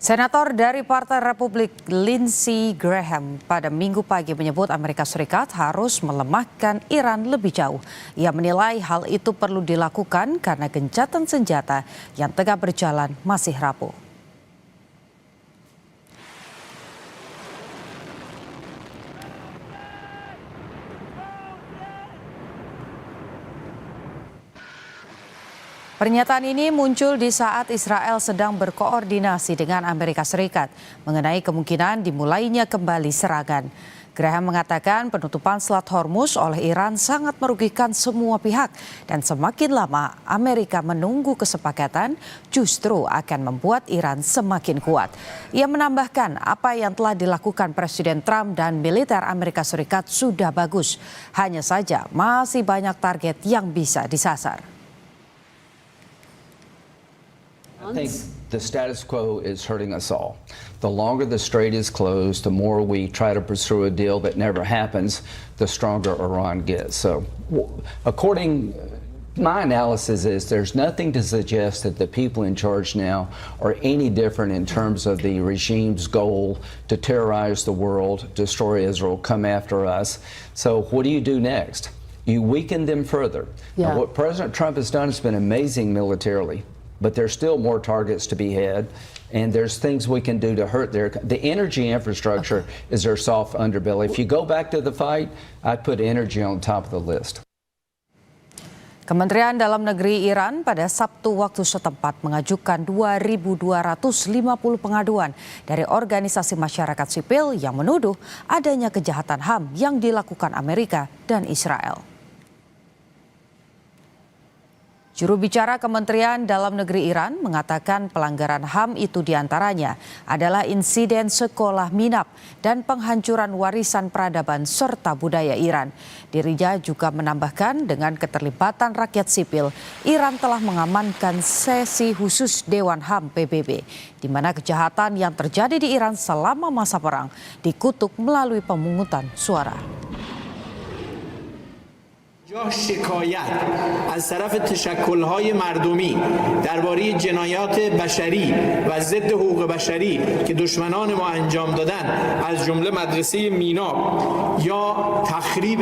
Senator dari Partai Republik Lindsey Graham pada Minggu pagi menyebut Amerika Serikat harus melemahkan Iran lebih jauh. Ia menilai hal itu perlu dilakukan karena gencatan senjata yang tengah berjalan masih rapuh. Pernyataan ini muncul di saat Israel sedang berkoordinasi dengan Amerika Serikat mengenai kemungkinan dimulainya kembali serangan. Graham mengatakan penutupan Selat Hormuz oleh Iran sangat merugikan semua pihak dan semakin lama Amerika menunggu kesepakatan justru akan membuat Iran semakin kuat. Ia menambahkan apa yang telah dilakukan Presiden Trump dan militer Amerika Serikat sudah bagus. Hanya saja masih banyak target yang bisa disasar. I think the status quo is hurting us all. The longer the strait is closed, the more we try to pursue a deal that never happens, the stronger Iran gets. So, my analysis is there's nothing to suggest that the people in charge now are any different in terms of the regime's goal to terrorize the world, destroy Israel, come after us. So what do you do next? You weaken them further. Yeah. Now, what President Trump has done has been amazing militarily. But there's still more targets to be had, and there's things we can do to hurt the energy infrastructure is their soft underbelly. If you go back to the fight, I'd put energy on top of the list. Kementerian Dalam Negeri Iran pada Sabtu waktu setempat mengajukan 2.250 pengaduan dari organisasi masyarakat sipil yang menuduh adanya kejahatan HAM yang dilakukan Amerika dan Israel. Juru bicara Kementerian Dalam Negeri Iran mengatakan pelanggaran HAM itu diantaranya adalah insiden sekolah minap dan penghancuran warisan peradaban serta budaya Iran. Dirinya juga menambahkan dengan keterlibatan rakyat sipil, Iran telah mengamankan sesi khusus Dewan HAM PBB, di mana kejahatan yang terjadi di Iran selama masa perang dikutuk melalui pemungutan suara. شکایت از طرف تشکل‌های مردمی درباره جنایات بشری و ضد حقوق بشری که دشمنان ما انجام دادن از جمله مدرسه مینا یا تخریب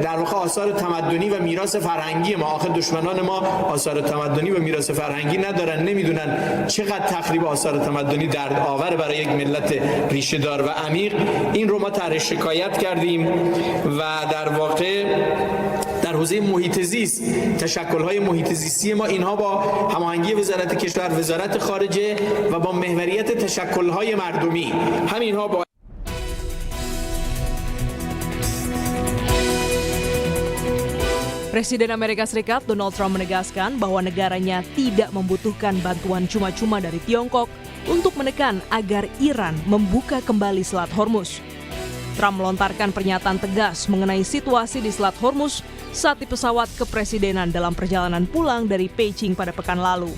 در واقع آثار تمدنی و میراث فرهنگی ما. آخر دشمنان ما آثار تمدنی و میراث فرهنگی ندارن، نمیدونن چقدر تخریب آثار تمدنی دردآور برای یک ملت ریشه دار و عمیق. این رو ما طرح شکایت کردیم و در واقع در حوزه محیط زیست تشکل‌های محیط زیستی ما اینها با هماهنگی وزارت کشور، وزارت خارجه و با محوریت تشکل‌های مردمی همینها با Presiden Amerika Serikat Donald Trump menegaskan bahwa negaranya tidak membutuhkan bantuan cuma-cuma dari Tiongkok untuk menekan agar Iran membuka kembali Selat Hormuz. Trump melontarkan pernyataan tegas mengenai situasi di Selat Hormuz saat di pesawat kepresidenan dalam perjalanan pulang dari Beijing pada pekan lalu.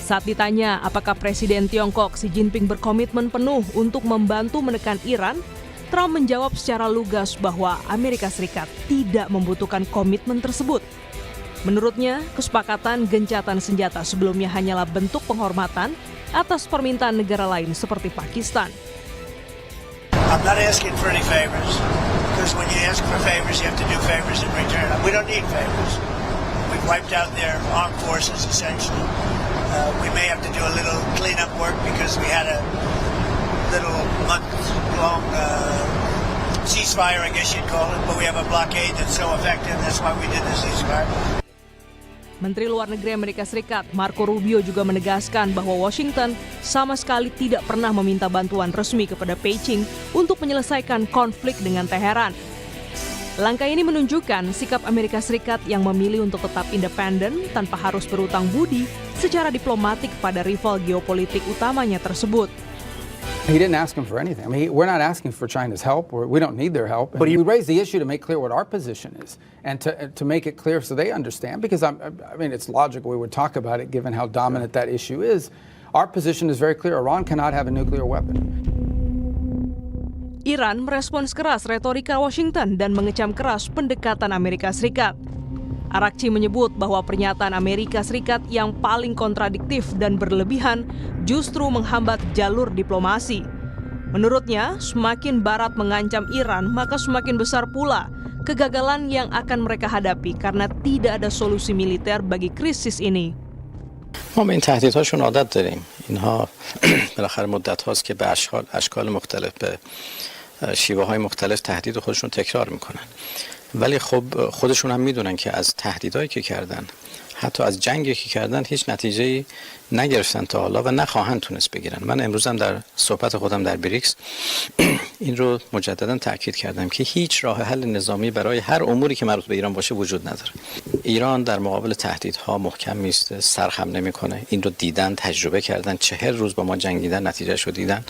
Saat ditanya apakah Presiden Tiongkok Xi Jinping berkomitmen penuh untuk membantu menekan Iran, Trump menjawab secara lugas bahwa Amerika Serikat tidak membutuhkan komitmen tersebut. Menurutnya, kesepakatan gencatan senjata sebelumnya hanyalah bentuk penghormatan atas permintaan negara lain seperti Pakistan. I'm not asking for any favors, because when you ask for favors, you have to do favors in return. We don't need favors. We've wiped out their armed forces, essentially. We may have to do a little cleanup work because we had a little month-long ceasefire, I guess you'd call it, but we have a blockade that's so effective, that's why we did the ceasefire. Menteri Luar Negeri Amerika Serikat Marco Rubio juga menegaskan bahwa Washington sama sekali tidak pernah meminta bantuan resmi kepada Beijing untuk menyelesaikan konflik dengan Teheran. Langkah ini menunjukkan sikap Amerika Serikat yang memilih untuk tetap independen tanpa harus berutang budi secara diplomatik pada rival geopolitik utamanya tersebut. He didn't ask him for anything. I mean, we're not asking for China's help. We don't need their help. But he raised the issue to make clear what our position is and to make it clear so they understand. Because, I mean, it's logical we would talk about it given how dominant that issue is. Our position is very clear. Iran cannot have a nuclear weapon. Iran merespons keras retorika Washington dan mengecam keras pendekatan Amerika Serikat. Arakci menyebut bahwa pernyataan Amerika Serikat yang paling kontradiktif dan berlebihan justru menghambat jalur diplomasi. Menurutnya, semakin Barat mengancam Iran, maka semakin besar pula kegagalan yang akan mereka hadapi karena tidak ada solusi militer bagi krisis ini. ما به این تهدیدهاشون عادت داریم. اینها بالاخره مدت هاست که به اشکال مختلف به شیوه های مختلف تهدید خودشون تکرار میکنن. ولی خب خودشون هم میدونن که از تهدیدهایی که کردن، حتی از جنگی که کردن، هیچ نتیجه‌ای نگرفتن تا حالا و نخواهند تونست بگیرن. من امروز هم در صحبت خودم در بریکس این رو مجددا تاکید کردم که هیچ راه حل نظامی برای هر اموری که مربوط به ایران باشه وجود نداره. ایران در مقابل تهدیدها محکم میسته، سرخم نمیکنه. این رو دیدن، تجربه کردن، 40 روز با ما جنگیدن، نتیجهش رو دیدن.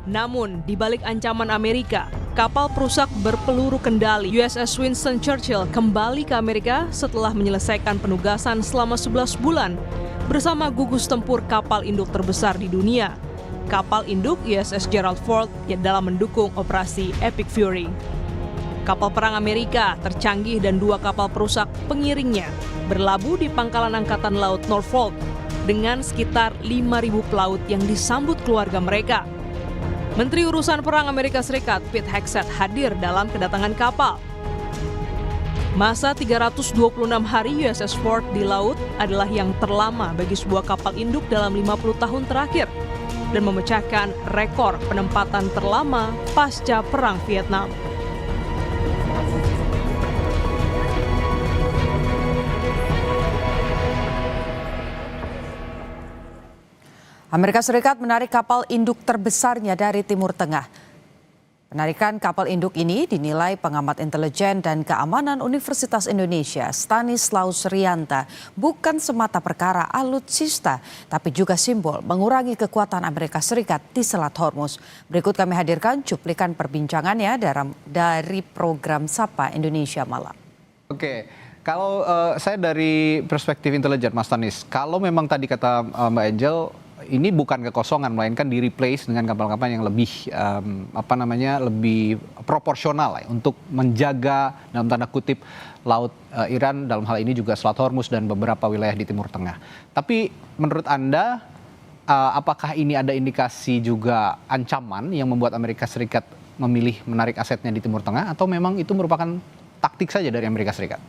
Namun, di balik ancaman Amerika, kapal perusak berpeluru kendali USS Winston Churchill kembali ke Amerika setelah menyelesaikan penugasan selama 11 bulan bersama gugus tempur kapal induk terbesar di dunia, kapal induk USS Gerald Ford yang dalam mendukung operasi Epic Fury. Kapal perang Amerika tercanggih dan 2 kapal perusak pengiringnya berlabuh di pangkalan Angkatan Laut Norfolk dengan sekitar 5.000 pelaut yang disambut keluarga mereka. Menteri Urusan Perang Amerika Serikat Pete Hegseth hadir dalam kedatangan kapal. Masa 326 hari USS Ford di laut adalah yang terlama bagi sebuah kapal induk dalam 50 tahun terakhir dan memecahkan rekor penempatan terlama pasca Perang Vietnam. Amerika Serikat menarik kapal induk terbesarnya dari Timur Tengah. Penarikan kapal induk ini dinilai pengamat intelijen dan keamanan Universitas Indonesia Stanislaus Rianta bukan semata perkara alutsista, tapi juga simbol mengurangi kekuatan Amerika Serikat di Selat Hormuz. Berikut kami hadirkan cuplikan perbincangannya dari program Sapa Indonesia Malam. Oke. Kalau saya dari perspektif intelijen, Mas Stanis, kalau memang tadi kata Mbak Angel, ini bukan kekosongan, melainkan di-replace dengan kapal-kapal yang lebih lebih proporsional untuk menjaga dalam tanda kutip laut Iran, dalam hal ini juga Selat Hormuz dan beberapa wilayah di Timur Tengah. Tapi menurut Anda, apakah ini ada indikasi juga ancaman yang membuat Amerika Serikat memilih menarik asetnya di Timur Tengah, atau memang itu merupakan taktik saja dari Amerika Serikat?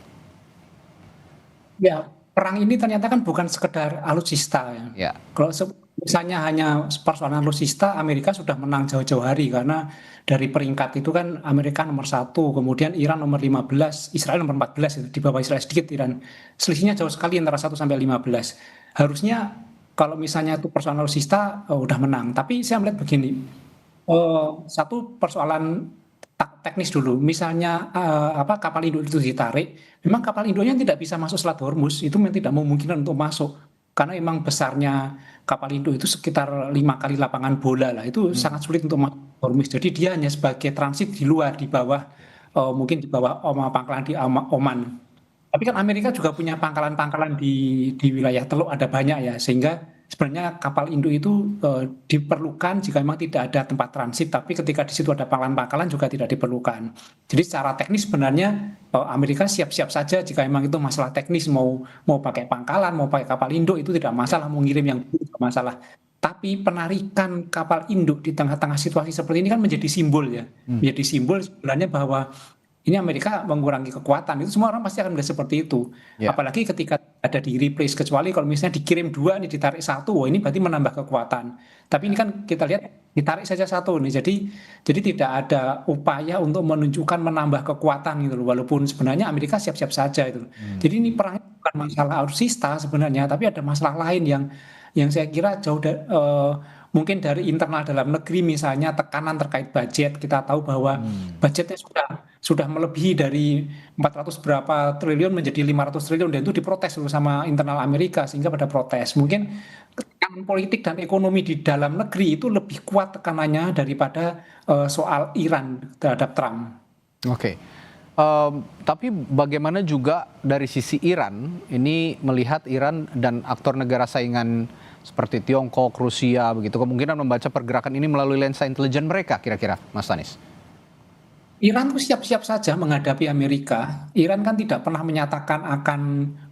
Ya, perang ini ternyata kan bukan sekedar alutsista ya. Ya. Kalau misalnya hanya persoalan alutsista, Amerika sudah menang jauh-jauh hari karena dari peringkat itu kan Amerika nomor 1, kemudian Iran nomor 15, Israel nomor 14, itu di bawah Israel sedikit Iran. Selisihnya jauh sekali antara 1 sampai 15. Harusnya kalau misalnya itu persoalan alutsista udah menang. Tapi saya melihat begini, satu persoalan teknis dulu, misalnya kapal induk itu ditarik, memang kapal induknya tidak bisa masuk Selat Hormuz, itu memang tidak memungkinkan untuk masuk, karena memang besarnya kapal induk itu sekitar 5 kali lapangan bola lah, itu sangat sulit untuk masuk Hormuz. Jadi dia hanya sebagai transit di luar, di bawah, mungkin di bawah pangkalan di Oman. Tapi kan Amerika juga punya pangkalan-pangkalan di wilayah Teluk, ada banyak ya, sehingga sebenarnya kapal induk itu diperlukan jika memang tidak ada tempat transit, tapi ketika di situ ada pangkalan-pangkalan juga tidak diperlukan. Jadi secara teknis sebenarnya Amerika siap-siap saja jika memang itu masalah teknis, mau pakai pangkalan, mau pakai kapal induk itu tidak masalah, mau ngirim yang tidak masalah. Tapi penarikan kapal induk di tengah-tengah situasi seperti ini kan menjadi simbol ya, menjadi simbol sebenarnya bahwa ini Amerika mengurangi kekuatan, itu semua orang pasti akan melihat seperti itu. Ya. Apalagi ketika ada di replace, kecuali kalau misalnya dikirim 2, ini ditarik 1, wah ini berarti menambah kekuatan. Tapi ini kan kita lihat ditarik saja 1 nih, jadi tidak ada upaya untuk menunjukkan menambah kekuatan gitu loh, walaupun sebenarnya Amerika siap-siap saja itu. Jadi ini perang bukan masalah alutsista sebenarnya, tapi ada masalah lain yang saya kira jauh mungkin dari internal dalam negeri, misalnya tekanan terkait budget. Kita tahu bahwa budgetnya sudah melebihi dari 400 berapa triliun menjadi 500 triliun, dan itu diprotes sama internal Amerika sehingga pada protes. Mungkin tekanan politik dan ekonomi di dalam negeri itu lebih kuat tekanannya daripada soal Iran terhadap Trump. Oke. Tapi bagaimana juga dari sisi Iran, ini melihat Iran dan aktor negara saingan seperti Tiongkok, Rusia, begitu, kemungkinan membaca pergerakan ini melalui lensa intelijen mereka, kira-kira, Mas Stanis? Iran tuh siap-siap saja menghadapi Amerika. Iran kan tidak pernah menyatakan akan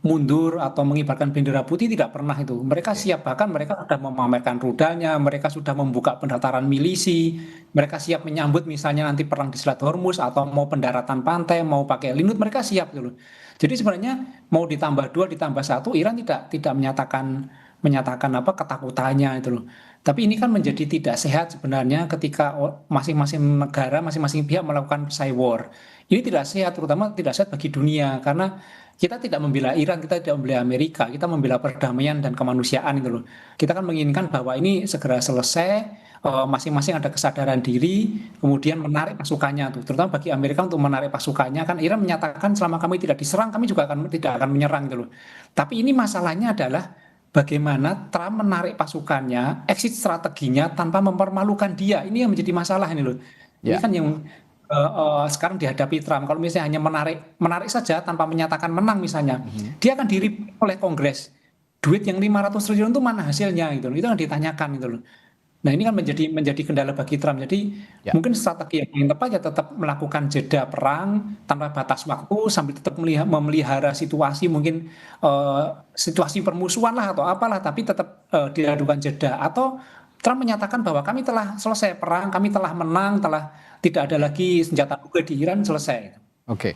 mundur atau mengibarkan bendera putih, tidak pernah itu. Mereka siap, bahkan mereka sudah memamerkan rudalnya, mereka sudah membuka pendaftaran milisi, mereka siap menyambut misalnya nanti perang di Selat Hormuz atau mau pendaratan pantai, mau pakai linut, mereka siap dulu. Jadi sebenarnya mau ditambah 2, ditambah 1, Iran tidak menyatakan apa ketakutannya itu loh. Tapi ini kan menjadi tidak sehat sebenarnya ketika masing-masing negara, masing-masing pihak melakukan cyber war. Ini tidak sehat, terutama tidak sehat bagi dunia karena kita tidak membela Iran, kita tidak membela Amerika, kita membela perdamaian dan kemanusiaan itu loh. Kita kan menginginkan bahwa ini segera selesai, masing-masing ada kesadaran diri, kemudian menarik pasukannya tuh. Terutama bagi Amerika untuk menarik pasukannya kan Iran menyatakan selama kami tidak diserang, kami juga tidak akan menyerang gitu loh. Tapi ini masalahnya adalah bagaimana Trump menarik pasukannya, exit strateginya tanpa mempermalukan dia. Ini yang menjadi masalah ini loh. Ini kan yang sekarang dihadapi Trump. Kalau misalnya hanya menarik saja tanpa menyatakan menang misalnya, dia akan dirip oleh Kongres. Duit yang 500 triliun itu mana hasilnya gitu loh. Itu yang ditanyakan gitu loh. Nah ini kan menjadi kendala bagi Trump. Jadi mungkin strategi yang paling tepat ya tetap melakukan jeda perang tanpa batas waktu sambil tetap memelihara situasi mungkin situasi permusuhan lah atau apalah, tapi tetap dilakukan jeda. Atau Trump menyatakan bahwa kami telah selesai perang, kami telah menang, telah tidak ada lagi senjata nuklir di Iran, selesai. Oke.